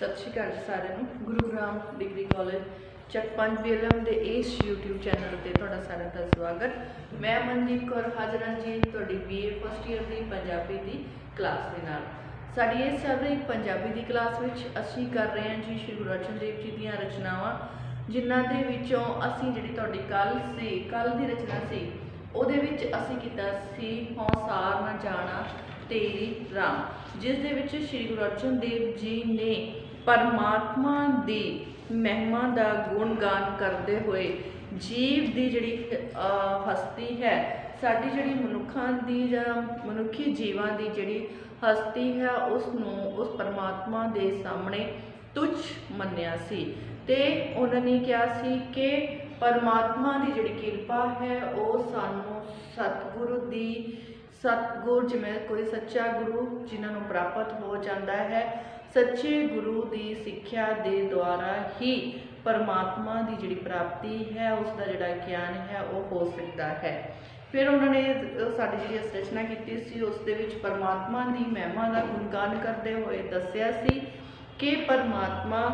सत श्री अकाल सारिਆਂ ਨੂੰ। गुरुग्राम डिग्री कॉलेज ਚੱਕ 5 BLM ਦੇ ਇਸ YouTube ਚੈਨਲ ਤੇ ਤੁਹਾਡਾ ਸਾਰਿਆਂ ਦਾ ਸਵਾਗਤ। ਮੈਂ ਮਨਦੀਪ ਕੌਰ ਹਾਜ਼ਰ ਹਾਂ ਜੀ ਤੁਹਾਡੀ BA ਫਸਟ ਈਅਰ ਦੀ ਪੰਜਾਬੀ ਦੀ ਕਲਾਸ ਦੇ ਨਾਲ। ਸਾਡੀ ਇਸ ਚੱਲ ਰਹੀ ਪੰਜਾਬੀ ਦੀ ਕਲਾਸ ਵਿੱਚ ਅਸੀਂ ਕਰ ਰਹੇ ਹਾਂ ਜੀ ਸ਼੍ਰੀ ਗੁਰੂ ਅਰਜਨ ਦੇਵ ਜੀ ਦੀਆਂ ਰਚਨਾਵਾਂ, ਜਿਨ੍ਹਾਂ ਦੇ ਵਿੱਚੋਂ ਅਸੀਂ ਜਿਹੜੀ ਤੁਹਾਡੀ ਕੱਲ ਦੀ ਰਚਨਾ ਸੀ ਉਹਦੇ ਵਿੱਚ ਅਸੀਂ ਕੀਤਾ ਸੀ ਹੌਸਾਰ ਨਾ ਜਾਣਾ तेरी राम, जिस दे विच श्री गुरु अर्जन देव जी ने परमात्मा दी महिमा दा गुणगान करते हुए जीव दी जिहड़ी हस्ती है, साडी जिहड़ी मनुखां दी जां मनुखी जीवां दी जिहड़ी हस्ती है उस परमात्मा दे सामने तुच्छ मन्निया सी। ते उन्हां ने कहा सी कि परमात्मा दी जिहड़ी किरपा है वो सानू सतगुर जिवें कोई सच्चा गुरु जिन्होंने प्राप्त हो जाता है, सच्चे गुरु की सिक्ख्या के द्वारा ही परमात्मा की जिहड़ी प्राप्ति है उसका जिहड़ा ज्ञान है वो हो सकता है। फिर उन्होंने साडी जिहड़ी रचना की सी उस दे विच परमात्मा की महिमा का गुणगान करते हुए दस्सिया सी कि परमात्मा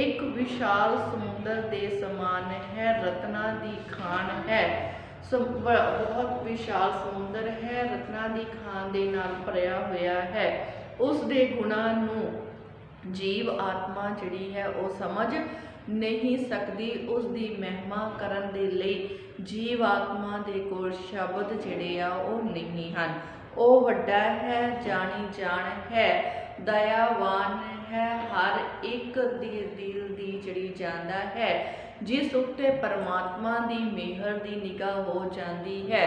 एक विशाल समुद्र के समान है, रत्ना की खान है। बहुत विशाल समुद्र है, रत्ना की खान दे नाल भरिया होया है। उस दे गुणां नूं जीव आत्मा जिहड़ी है वो समझ नहीं सकती। उसकी महिमा करन दे लई जीव आत्मा दे कोल शब्द जिहड़े आ वो नहीं हन। वो वड्डा है, जानी जान है, दयावान है, हर एक दी दिल दी जिहड़ी जांदा है। जिस उत्ते परमात्मा की मेहर की निगाह हो जाती है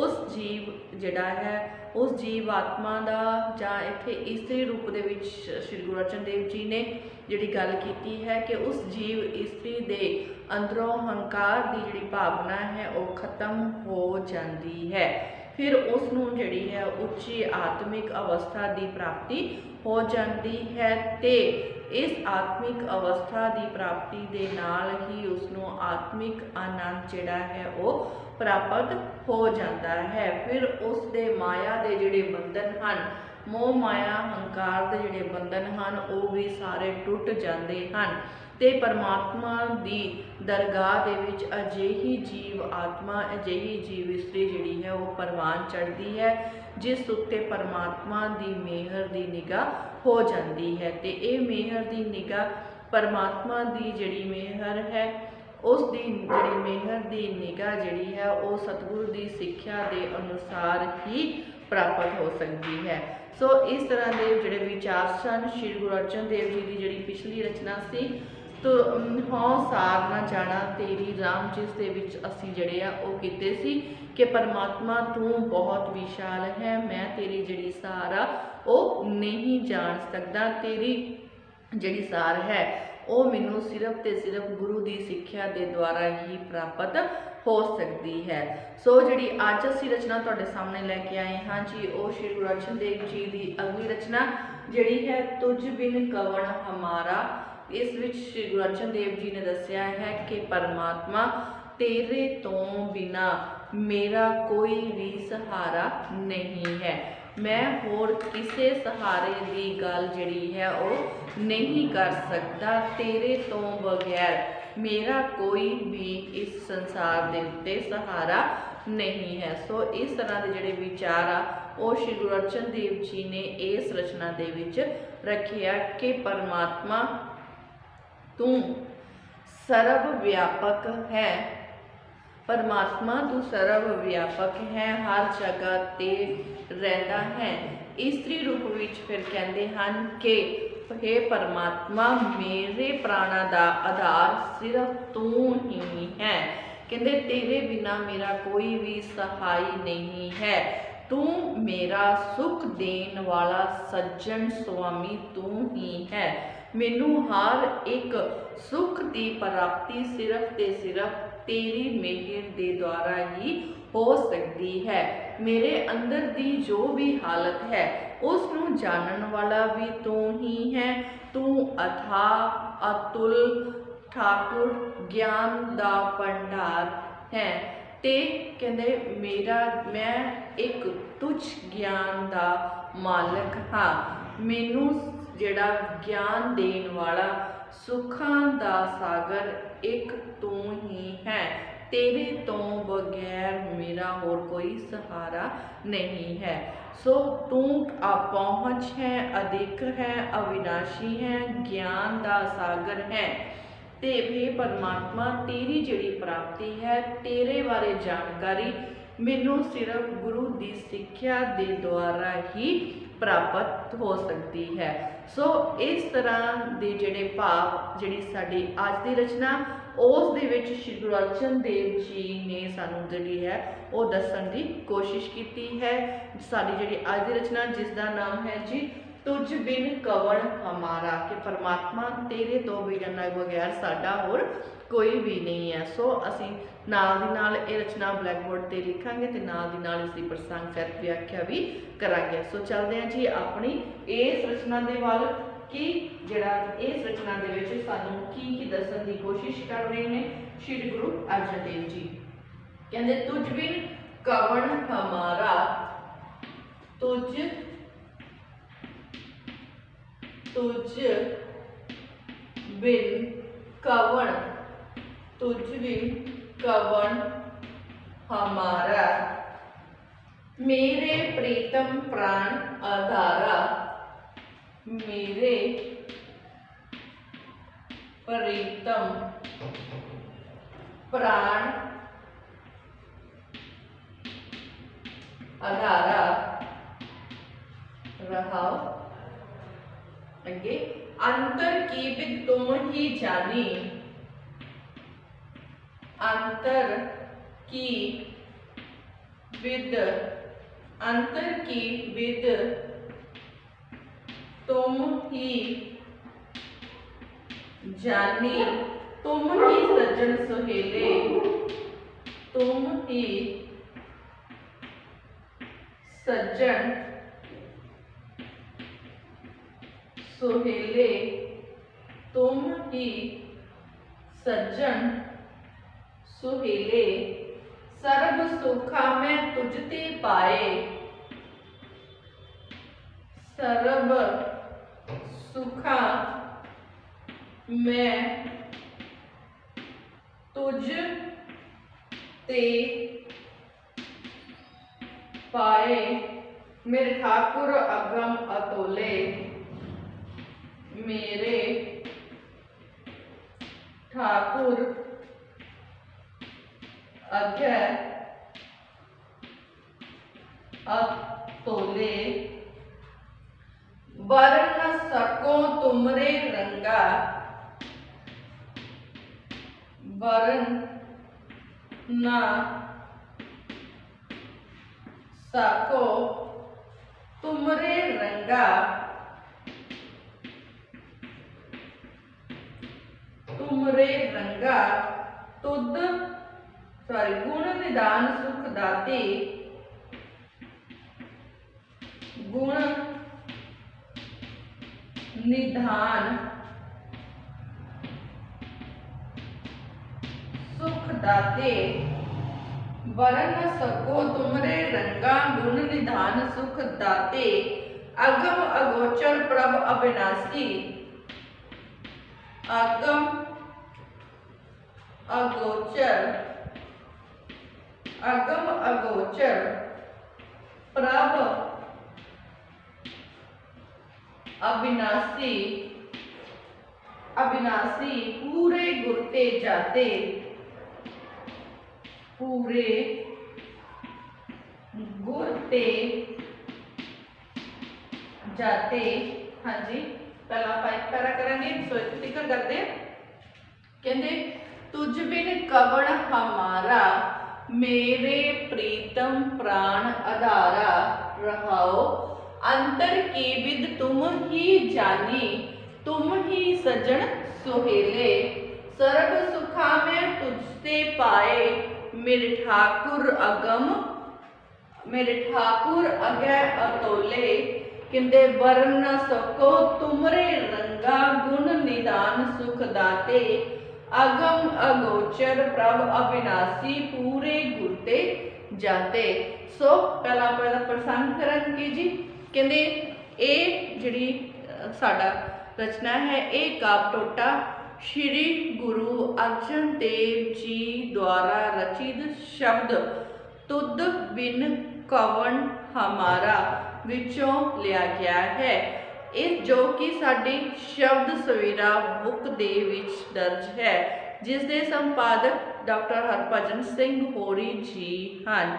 उस जीव जिहड़ा है उस जीव आत्मा का जां इत्थे इस्त्री रूप दे विच श्री गुरु अर्जन देव जी ने जिहड़ी गल कीती है कि उस जीव इस्त्री दे अंदरों हंकार की जिहड़ी भावना है वो खत्म हो जाती है। फिर उसनूं जिहड़ी है उच्ची आत्मिक अवस्था की प्राप्ति हो जाती है ते इस आत्मिक अवस्था की प्राप्ति के नाल ही उसनों आत्मिक आनंद जिहड़ा है वो प्राप्त हो जाता है। फिर उस दे माया के जिहड़े बंधन हैं, मोह माया हंकार के जिहड़े बंधन हैं वो भी सारे टुट जाते हैं ते परमात्मा की दरगाह दे विच अजिही जीव आत्मा अजिही जीव इस्त्री जिहड़ी है वो परवान चढ़ती है जिस उत्ते परमात्मा की मेहर की निगाह हो जाती है। तो ये मेहर की निगाह परमात्मा की जिहड़ी मेहर है उसकी जिहड़ी मेहर की निगाह जिहड़ी है वो सतगुरु की सिक्ख्या के अनुसार ही प्राप्त हो सकती है। सो इस तरह के जिहड़े विचार सन श्री गुरु अर्जन देव जी की जिहड़ी पिछली रचना सी तो हौसार ना जाना तेरी राम, जिस दे विच असीं जिहड़े आ वो कीते सी कि परमात्मा तू बहुत विशाल है, मैं तेरी जिहड़ी सहारा वो नहीं जान सकता, तेरी जिहड़ी सार है वो मैनू सिर्फ ते सिर्फ गुरु की सिक्ख्या के द्वारा ही प्राप्त हो सकती है। सो जिहड़ी अज असीं रचना तुहाडे सामने लैके आए हाँ जी वो श्री गुरु अर्जन देव जी की अगली रचना जिहड़ी है तुझ बिन कवन हमारा। इस विच श्री गुरु अर्जन देव जी ने दस्सिया है कि परमात्मा तेरे तो बिना मेरा कोई भी सहारा नहीं है, मैं होर किसी सहारे की गल जिहड़ी है वो नहीं कर सकता, तेरे तो बगैर मेरा कोई भी इस संसार के उत्ते सहारा नहीं है। सो इस तरह के जिहड़े विचार आ वो श्री गुरु अर्जन देव जी ने इस रचना दे विच रखिया कि परमात्मा तू सर्व व्यापक है, परमात्मा तू सर्व व्यापक है, हर जगह ते रहता है। इस्त्री रूप विच फिर कहते हैं कि हे परमात्मा मेरे प्राणा का आधार सिर्फ तू ही है, कहते तेरे बिना मेरा कोई भी सहाय नहीं है, तू मेरा सुख देन वाला सज्जन स्वामी तू ही है, मैनू हर एक सुख की प्राप्ति सिर्फ ते सिर्फ तेरी मेहर के द्वारा ही हो सकती है। मेरे अंदर की जो भी हालत है उसनू जानन वाला भी तू ही है, तू अथा अतुल ठाकुर ज्ञान दा भंडार है ते कहते मैं एक तुच्छ ज्ञान का मालक हाँ, मैनू ਜਿਹੜਾ ਗਿਆਨ ਦੇਣ ਵਾਲਾ ਸੁੱਖਾਂ ਦਾ ਸਾਗਰ ਇੱਕ ਤੂੰ ਹੀ ਹੈ। तेरे तो बगैर मेरा और कोई सहारा नहीं है। सो तू अपहुँच है, अधिक है, अविनाशी है, ज्ञान दा सागर है। ते वे परमात्मा तेरी जिहड़ी प्राप्ति है, तेरे बारे जानकारी मैनू सिर्फ गुरु की सिक्ख्या के द्वारा ही प्राप्त हो सकती है। सो इस तरह के जिहड़े भाव जिहड़ी साडी अज की रचना उस दे विच श्री गुरु अर्जन देव जी ने सानू जिहड़ी है वो दस्सण की कोशिश की है। साडी जिहड़ी अज की रचना जिसका नाम है जी तुझ बिन कवण हमारा, कि परमात्मा तेरे तो बगैर साडा होर कोई भी नहीं है। सो असी नाल दी नाल ये रचना ब्लैक बोर्ड पर लिखांगे ते नाल दी नाल इसकी प्रसंग सहित व्याख्या भी करांगे। सो चलते हैं जी अपनी इस रचना दे वाल कि जिहड़ा इस रचना दे विच सानू की दस्सण दी कोशिश कर रहे हैं श्री गुरु अर्जन देव जी। कहंदे तुझ बिन कवण हमारा, तुझ बिन कवण, तुझ बिन कवण हमारा, मेरे प्रीतम प्राण आधारा, मेरे प्रीतम प्राण आधारा। रहाओ आगे, अंतर की विद तुम ही जानी, अंतर की विद, अंतर की विद तुम ही जानी, तुम ही सज्जन सुहेले, तुम ही सज्जन सुहेले, तुम ही सज्जन सुहेले, सर्ब सुखा मैं तुझते पाए, सर्ब सुखा मैं तुझ ते पाए, मेरे ठाकुर अगम अतोले, मेरे ठाकुर अगे अतोले, बर न सको तुमरे रंगा, बर न सको तुमरे रंगा, तुमरे रंगा, तुद सॉरी गुण निदान सुख दाते, गुण निधान सुख दाते, वरन सको तुमरे रंगा, गुण निधान सुख दाते, अगम अगोचर प्रभ अविनाशी, अगम अगोचर, अगम अगोचर प्रभ अविनाशी, अविनाशी पूरे गुरते जाते, पूरे गुरते जाते। हाँ जी, पहला फाइव पैरा करेंगे, सो टिकर करते कहते तुझ बिन कवण हमारा, मेरे प्रीतम प्राण आधारा। रहाओ अंतर की विद तुम ही जानी, तुम ही सज्जन सुहेले, सर्ब सुखा मैं तुझसे पाए, मेरे ठाकुर अगम, मेरे ठाकुर अगे अतोले, किंदे वर्ण सको तुमरे रंगा, गुण निदान सुख दाते, अगम अगोचर प्रभ अविनाशी, पूरे गुरते जाते। सो पहला प्रसंग करेंगे जी, कहते ये जिहड़ी साडा रचना है। एक काव्य टोटा श्री गुरु अर्जन देव जी द्वारा रचित शब्द तुद बिन कवन हमारा विचों लिया गया है। इस जो कि साडी शब्द सवेरा बुक दे विच दर्ज है, जिस दे संपादक डॉक्टर हरभजन सिंह होरी जी हन।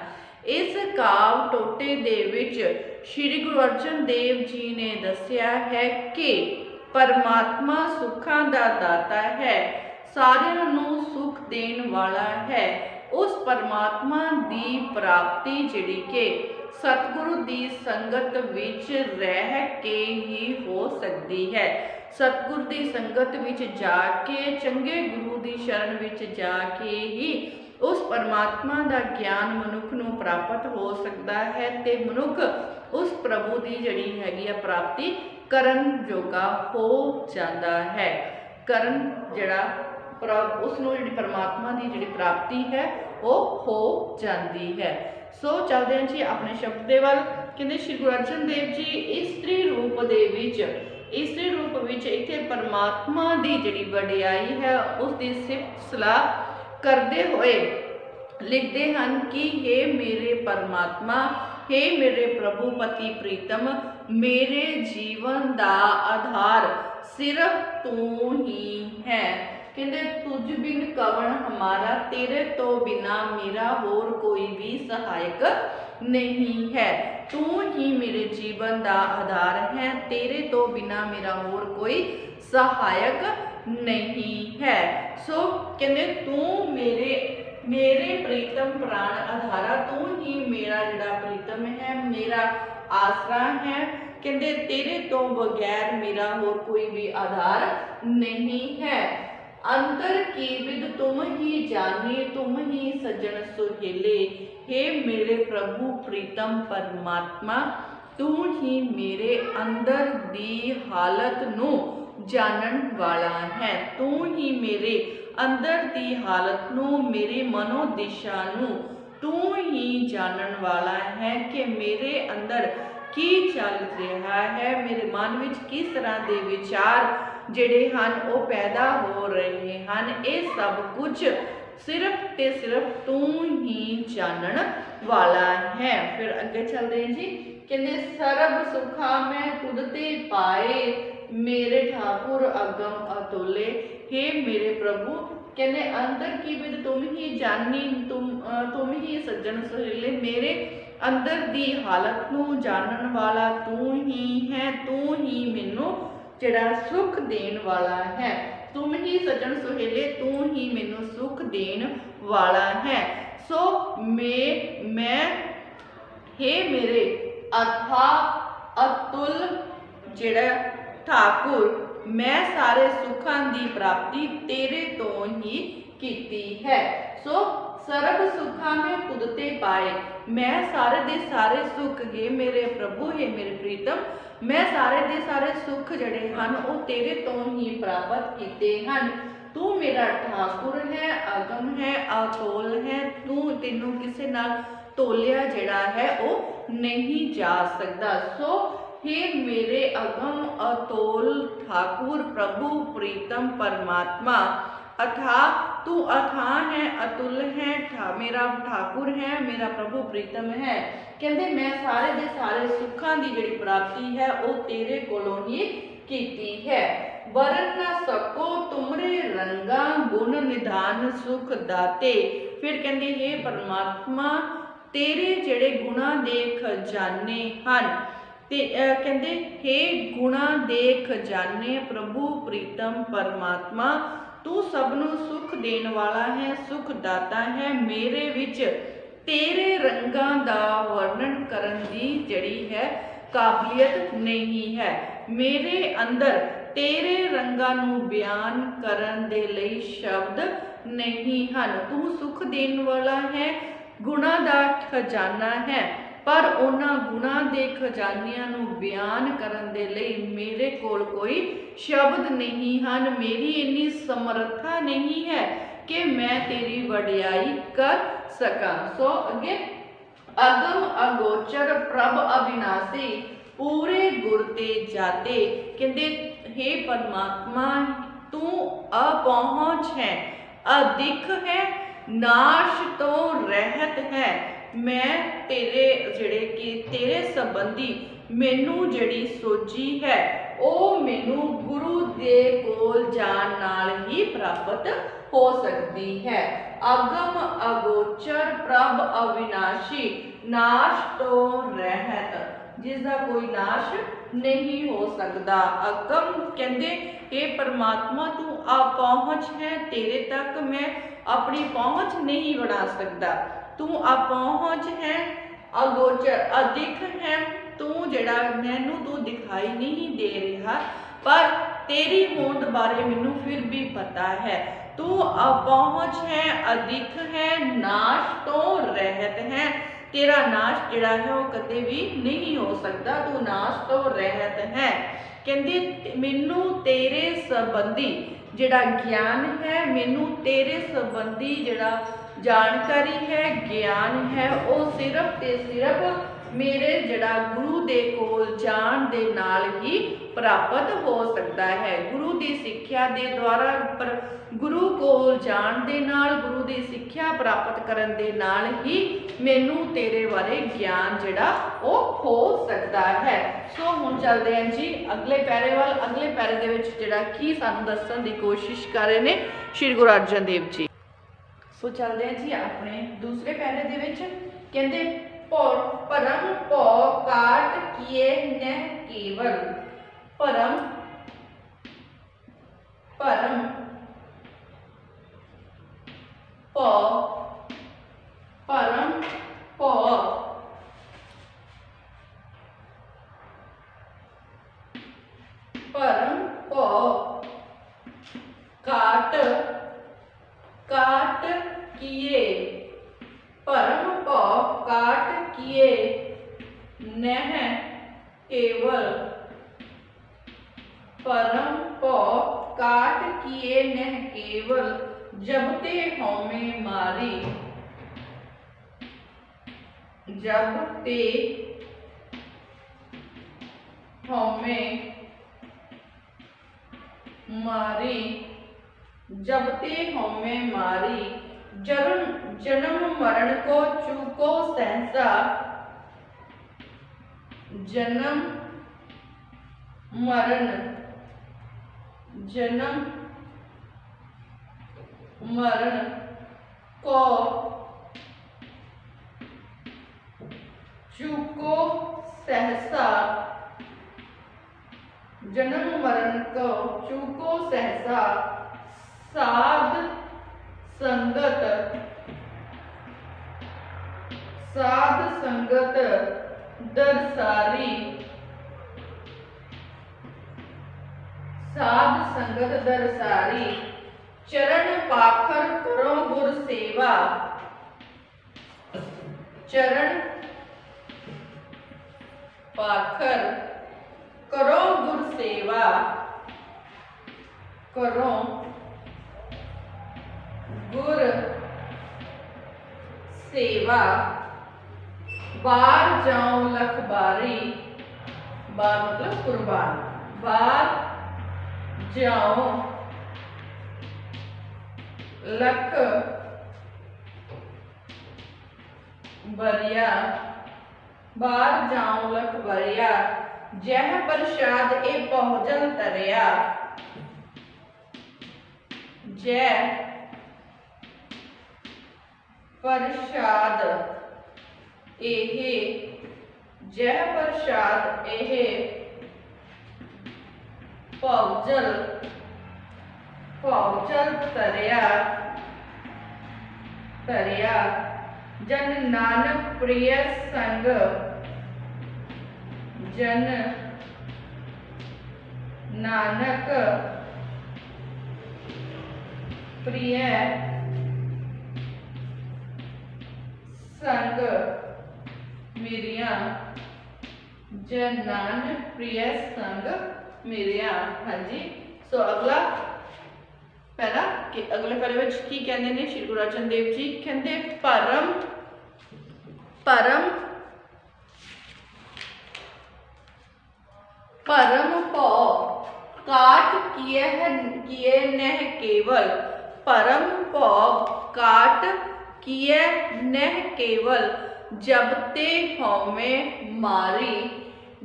इस काव्य टोटे दे विच श्री गुरु अर्जन देव जी ने दस्या है कि परमात्मा सुखां दा दाता है, सारिਆਂ ਨੂੰ सुख देण वाला है। उस परमात्मा दी प्राप्ति जिहड़ी कि सतगुरु दी संगत विच रह के ही हो सकती है। सतगुरु दी संगत विच जाके, चंगे गुरु दी शरण विच जाके ही उस परमात्मा दा ज्ञान मनुख नूं प्राप्त हो सकता है ते मनुख उस प्रभु दी जिहड़ी हैगी आ प्राप्ति करन जोगा हो जाता है। करन जिहड़ा उसनूं जिहड़ी परमात्मा दी जिहड़ी प्राप्ति है वो हो जाती है। सो चलते हैं जी अपने शब्द दे वल। कहते श्री गुरु अर्जन देव जी इस्त्री रूप दे विच, इस्त्री रूप विच इत्थे परमात्मा दी जिहड़ी वडियाई है उसकी सिफत सलाह करते हुए लिखते हैं कि हे मेरे परमात्मा, हे मेरे प्रभु पति प्रीतम, मेरे जीवन दा आधार सिर्फ तू ही है। कहते तुझ बिन कवन हमारा, तेरे तो बिना मेरा होर कोई भी सहायक नहीं है। तू ही मेरे जीवन का आधार है, तेरे तो बिना मेरा होर कोई सहायक नहीं है। सो कहते तू मेरे प्रीतम प्राण आधारा, तू ही मेरा जिहड़ा प्रीतम है, मेरा आसरा है। कहते तेरे तो बगैर मेरा होर कोई भी आधार नहीं है। अंतर की विद तुम ही जानी, तुम ही सज्जन सुहेले, हे मेरे प्रभु प्रीतम परमात्मा, तू ही मेरे अंदर दी हालत नू जानन वाला है। तू ही मेरे अंदर दी हालत नू, मेरी मनोदिशा नू तू ही जानन वाला है कि मेरे अंदर की चल रहा है, मेरे मन विच किस तरह के विचार जिहड़े हन वो पैदा हो रहे हैं। ये सब कुछ सिर्फ ते सिर्फ तू ही जानन वाला है। फिर अगे चलते हैं जी। कहते सरब सुखा मैं तुद ते पाए, मेरे ठाकुर अगम अतुले, हे मेरे प्रभु। कहते अंदर की विद तुम ही जानी, तुम ही सज्जन सुहेले, मेरे अंदर दी हालत नू जानन वाला तू ही है। तू ही मैनू जिहड़ा सुख देण वाला है, तुम ही सज्जन सुहेले, तू ही मैनू सुख देण वाला है। सो मैं हे मेरे अथा अतुल जिहड़ा ठाकुर, मैं सारे सुखां दी प्राप्ति तेरे तो ही कीती है। सो सरब सुखा में तुद ते पाए, मैं सारे दे सारे सुख हे मेरे प्रभु, हे मेरे प्रीतम, मैं सारे दे सारे सुख जड़े हन वो तेरे तो ही प्राप्त किते हन। तू मेरा ठाकुर है, अगम है, अतोल है, तू तेनू किसे नाल तोलिया जड़ा है वो नहीं जा सकता। सो हे मेरे अगम अतोल ठाकुर प्रभु प्रीतम परमात्मा, अथा तू अथा है, अतुल है, मेरा ठाकुर है, मेरा प्रभु प्रीतम है। कहते मैं सारे दे सारे सुखां दी जिहड़ी प्राप्ति है वो तेरे कोलों ही कीती है। वरन न सको तुमरे रंगा गुण निधान सुख दाते। फिर कहते हे परमात्मा तेरे जिहड़े गुणा दे खजाने हन, ते कहते हे गुणा दे खजाने प्रभु प्रीतम परमात्मा, तू सबनू सुख देण वाला है, सुख दाता है। मेरे विच तेरे रंगां दा वर्णन करन दी जड़ी है काबिलियत नहीं है। मेरे अंदर तेरे रंगां नू बयान करन दे लई शब्द नहीं हन। तू सुख देण वाला है, गुणा दा खजाना है, पर उन्हां गुणा दे खजानियां नू बयान करन दे लई मेरे कोल कोई शब्द नहीं हन। मेरी इन्नी समर्था नहीं है कि मैं तेरी वडियाई कर सका। सो अगे अगम अगोचर प्रभ अविनाशी, पूरे गुर ते जाते। कहते हे परमात्मा तू अपहुंच है, अधिक है, नाश तो रहत है। मैं तेरे जिहड़े कि तेरे संबंधी मैनू जिहड़ी सोची है ਉਹ ਮੈਨੂੰ गुरु दे कोल जान नाल ही प्राप्त हो सकती है। अगम अगोचर प्रभ अविनाशी, नाश तो रहत, जिसका कोई नाश नहीं हो सकता। अगम कहते हे परमात्मा तू अपहुंच है, तेरे तक मैं अपनी पहुंच नहीं बढ़ा सकता। तू अपहुंच है, अगोचर अधिक है, तू जड़ा मैनू तू दिखाई नहीं दे रहा, पर तेरी होंद बारे मैनू फिर भी पता है। तू अपहुंच है, अधिक है, नाश तो रहत है, तेरा नाश जड़ा है वो कदे भी नहीं हो सकता, तू नाश तो रहत है। कहते मैनू तेरे संबंधी जड़ा ज्ञान है, मैनू तेरे संबंधी जड़ा जानकारी है, ज्ञान है, वो सिर्फ ते सिर्फ मेरे जड़ा गुरु दे कोल जान दे नाल ही प्राप्त हो सकता है। गुरु की सिक्ख्या दे द्वारा, पर गुरु कोल जान दे नाल, गुरु की सिक्ख्या प्राप्त करन दे नाल ही मैनू तेरे बारे ज्ञान जड़ा वो हो सकता है। सो हुण चलते हैं जी अगले पैरे वाल। अगले पैरे दे विच जड़ा की सानू दस्सण दी कोशिश कर रहे ने श्री गुरु अर्जन देव जी। सो चलते हैं जी अपने दूसरे पैरे दे विच। कहंदे परम भौ काट किए न केवल, परम परम भौ, परम भौ परम भौ काट काट किए, परम भौ काट किए नह केवल, परम भौ काट किए नह केवल, जब ते हौमे मारी, जब ते हौमे मारी, जब ते हौमे मारी, जन्म मरण को चूको सहसा, जन्म मरण, जन्म मरण को चूको सहसा, जन्म मरण को चूको सहसा, साध संगत, साध संगत दरसारी, साध संगत दरसारी, चरण पाखर करो गुर सेवा, चरण पाखर करो गुर सेवा, करो गुर सेवा, बार जाओ लख बारी, बार मतलब कुर्बान, बार जाओ लख बरिया, बार जाओ लख बरिया, जह प्रसाद ए पहुंचल तरिया, जय प्रसाद एहे, जय प्रसाद एहे पहुंचल, पहुंचल तरिया, तरिया, जन नानक प्रिय संग, जन नानक प्रिय संग मेरिया, जन नानक प्रिय संग मेरिया। हाँ जी। सो अगला पैरा कि अगले पैरे विच की कहंदे ने श्री गुरु अर्जन देव जी, कहंदे परम परम परम भौ काट किए नह केवल, परम भौ काट किए नह केवल, जब ते हौमे मारी,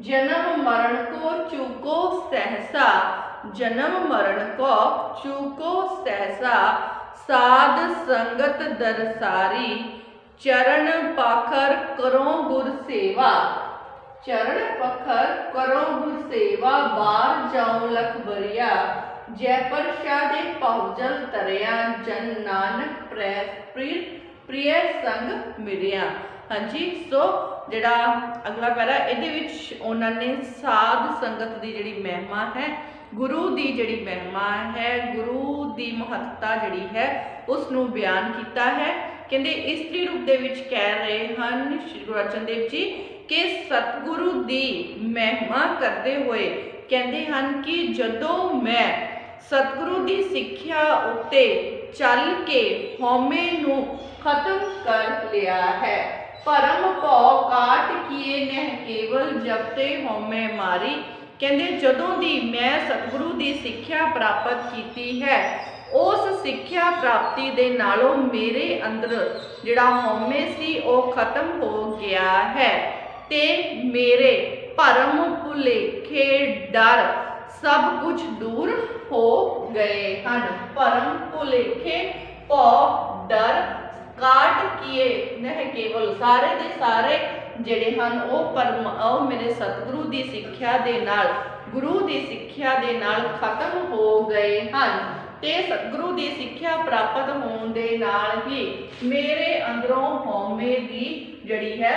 जन्म मरण को चूको सहसा, जन्म मरण को चूको सहसा, साध संगत दरसारी, चरण पाखर करो गुर सेवा, चरण पखर करो गुर सेवा, बार जाऊं लख बरिया, जय प्रसादे पहुजल तरिया, जन नानक प्रिय संग मिलिया। हाँ जी, सो जिहड़ा अगला पैरा इहदे विच उन्हां ने साध संगत की जिहड़ी महिमा है, गुरु की जिहड़ी महिमा है, गुरु की महत्ता जिहड़ी है उसनूं बयान किया है। कहते इस्त्री रूप दे विच कह रहे हैं श्री गुरु अर्जन देव जी कि सतगुरु की महिमा करते हुए कहते हैं कि जदों मैं सतगुरु की सिक्ख्या उत्ते चल के हौमे नूं खत्म कर लिया है, परम भौ काट किए नह केवल, जब ते हौमे मारी। कहते जदों दी मैं सतगुरु की सिक्ख्या प्राप्त की है, उस सिक्ख्या प्राप्ति दे नालों मेरे अंदर जिहड़ा हौमे सी वो खत्म हो गया है, ते मेरे भरम भुलेखे डर सब कुछ दूर हो गए हैं। भरम भुलेखे भौ डर काट किए नह केवल, सारे दे सारे जिहड़े हन वो मेरे सतगुरु की सिक्ख्या दे नाल, गुरु की सिक्ख्या दे नाल खत्म हो गए हैं। ते सतगुरु की सिक्ख्या प्राप्त होने दे नाल ही मेरे अंदरों हौमे की जिहड़ी है,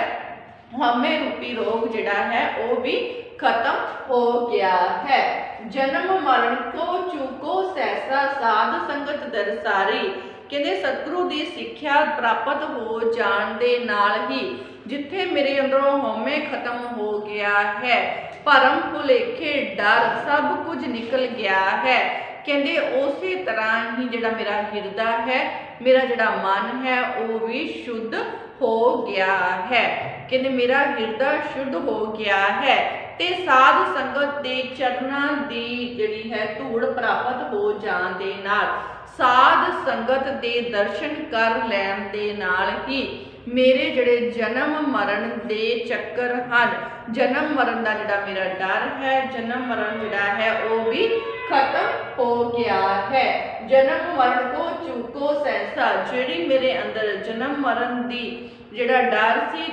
हौमे रूपी रोग जिहड़ा है वो भी खत्म हो गया है। जन्म मरण को चूको सहसा, साध संगत दरसारी। कहते सतगुरु की सिक्ख्या प्राप्त हो जाण दे नाल ही जिथे मेरे अंदरों हौमे खत्म हो गया है, भरम भुलेखे डर सब कुछ निकल गया है। कहते उस तरह ही जिहड़ा मेरा हिरदा है, मेरा जिहड़ा मन है वो भी शुद्ध हो गया है। कहते मेरा हिरदा शुद्ध हो गया है, ते साध संगत के चरनां दी जिहड़ी है धूड़ प्राप्त हो जाण दे नाल, साध संगत के दर्शन कर लैण दे नाल ही मेरे जिहड़े जन्म मरण के चक्कर हैं, जन्म मरण का जिहड़ा मेरा डर है, जन्म मरण जिहड़ा है वो भी खत्म हो गया है। जन्म मरण को चूको सहसा, जिहड़ी मेरे अंदर जन्म मरण की जिहड़ा डर सी,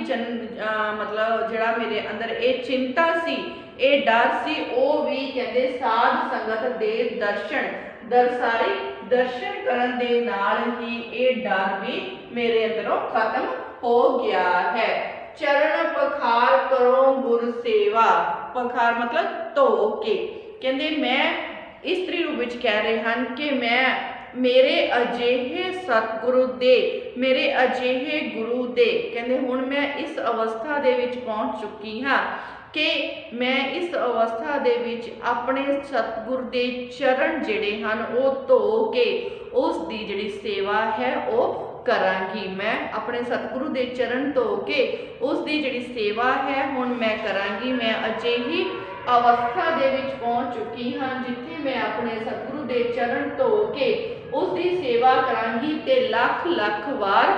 मतलब जिहड़ा मेरे अंदर ये चिंता सी, ये डर सी, वो भी कहते साध संगत दे दर्शन दरसारी, दर्शन करन दे नाल ही ये डर भी मेरे अंदरों खत्म हो गया है। चरण पखार करो गुर सेवा, पखार मतलब धो के। कहते मैं इस्त्री रूप विच कह रहे हैं कि मैं मेरे अजिहे सतगुरु दे, मेरे अजिहे गुरु दे, कहते हुण मैं इस अवस्था दे विच पहुंच चुकी हाँ कि मैं इस अवस्था दे विच अपने सतगुरु दे चरण जिहड़े हन वो धो के उसकी जिहड़ी सेवा है वो करांगी। मैं अपने सतगुरु दे चरण धो के उसकी जिहड़ी सेवा है हुण मैं करांगी। मैं अजिही अवस्था दे विच पहुंच चुकी हाँ जिथे मैं अपने सतगुरु दे चरण धो के उसकी सेवा करांगी ते लख लख वार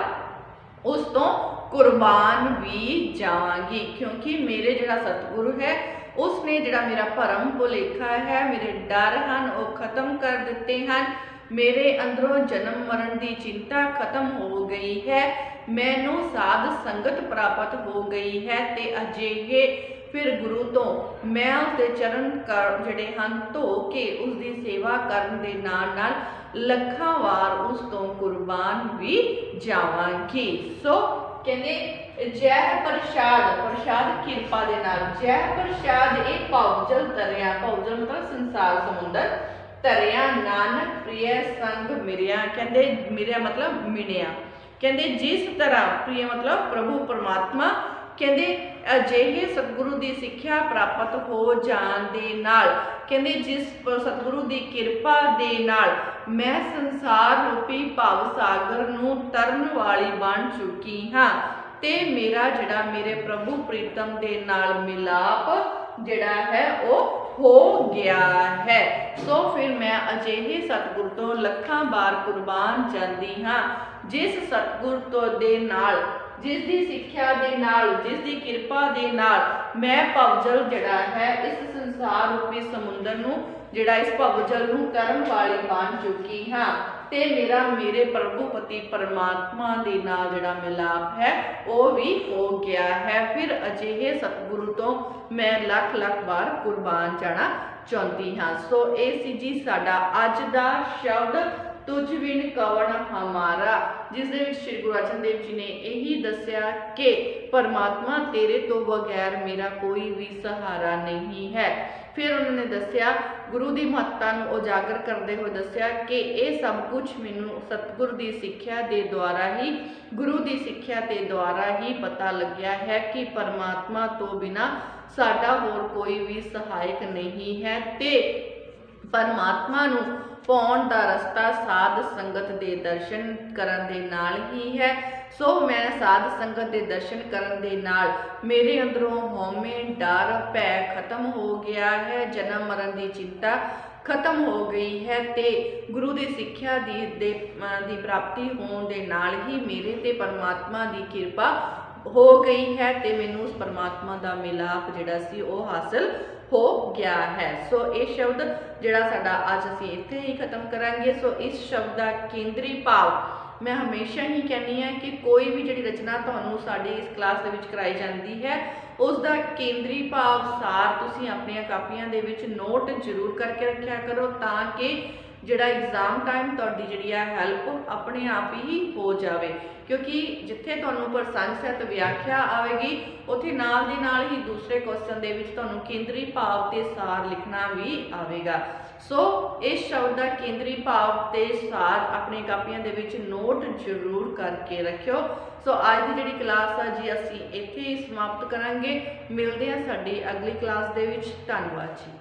उस तो कुर्बान भी जावांगी, क्योंकि मेरे जिहड़ा सतगुरु है उसने जिहड़ा मेरा भरम भुलेखा है, मेरे डर हैं वो खत्म कर दिते हैं। मेरे अंदरों जन्म मरण की चिंता खत्म हो गई है, मैनू साध संगत प्राप्त हो गई है ते अजिहे फिर गुरु तो मैं उसके चरण कर जिहड़े हन धो के उसकी सेवा करन दे नाल नाल लखां वार उस तो कुर्बान भी जावांगी। सो कहते जय प्रसाद, प्रसाद किरपा दे नाल, जय प्रसाद ये भवजल तरिया, भवजल मतलब संसार समुंदर, तरिया नानक प्रिय संग मिरिया। कहते मिरिया मतलब मिलिया। कहते जिस तरह प्रिय मतलब प्रभु परमात्मा, कहते अजिहे सतगुरु की सिक्ख्या प्राप्त हो जाण दे नाल, कहते जिस सतगुरु की किरपा दे नाल मैं संसार रूपी भव सागर नूं तरन वाली बन चुकी हाँ ते मेरा जिहड़ा मेरे प्रभु प्रीतम दे नाल मिलाप जिहड़ा है वो हो गया है। सो फिर मैं अजिहे सतगुर तो लखां बार कुर्बान जांदी हां, जिस सतगुर तो दे नाल, जिस दी सिक्ख्या दे नाल, जिस दी किरपा दे नाल मैं भवजल जिहड़ा है इस संसार रूपी समुंदर नूं, जिहड़ा इस भवजल नूं करन वाली बन चुकी हां, ते मेरा मेरे प्रभुपति परमात्मा दे नाल जिहड़ा मिलाप है वो भी हो गया है। फिर अजिहे सतगुरु तो मैं लख लख बार कुर्बान जाना चाहती हाँ। सो ये सी जी साडा अज दा शब्द तुझ बिन कवन हमारा, जिस दे विच श्री गुरु अर्जन देव जी ने यही दस्या कि परमात्मा तेरे तो बगैर मेरा कोई भी सहारा नहीं है। फिर उन्होंने दस्या गुरु की महत्ता नूं उजागर करते हुए दस्या कि यह सब कुछ मैनू सतगुर की सिक्ख्या के द्वारा ही, गुरु की सिक्ख्या के द्वारा ही पता लग्या है कि परमात्मा तो बिना साडा होर कोई भी सहायक नहीं है, ते परमात्मा नूं पाउण दा रस्ता साध संगत दे दर्शन करन दे नाल ही है। सो मैं साध संगत दे दर्शन करन दे नाल मेरे अंदरों हौमे डर भै खत्म हो गया है, जन्म मरण की चिंता खत्म हो गई है, ते गुरु की सिक्ख्या दी प्राप्ति होने दे नाल ही मेरे ते परमात्मा की किरपा हो गई है, ते मैनू उस परमात्मा का मिलाप जिहड़ा सी वो हासिल हो गया है। सो ये शब्द जिहड़ा साडा अज असीं इत्थे ही खत्म करांगे। सो इस शब्द का केंद्री भाव मैं हमेशा ही कहनी है कि कोई भी जिहड़ी रचना तुहानूं साडी इस क्लास दे विच कराई जाती है उसका केंद्री भाव सार तुसीं अपनियां कापियां दे विच नोट जरूर करके रखिया करो, ताकि जिहड़ा एग्जाम टाइम तुहाडी जिहड़ी है हैल्प अपने आप ही हो जाए, क्योंकि जिथे तुहानूं प्रसंग सहित व्याख्या आएगी उत्थे नाल दी नाल ही दूसरे क्वेश्चन दे विच तुहानूं केंद्री भाव ते सार लिखना भी आएगा। सो इस शब्द का केंद्री भाव ते सार अपनी कापियां दे विच नोट जरूर करके रखियो। सो अज की जिहड़ी क्लास आ जी असीं इत्थे ही समाप्त करांगे। मिलदे हां साडी अगली क्लास दे विच। धन्नवाद जी।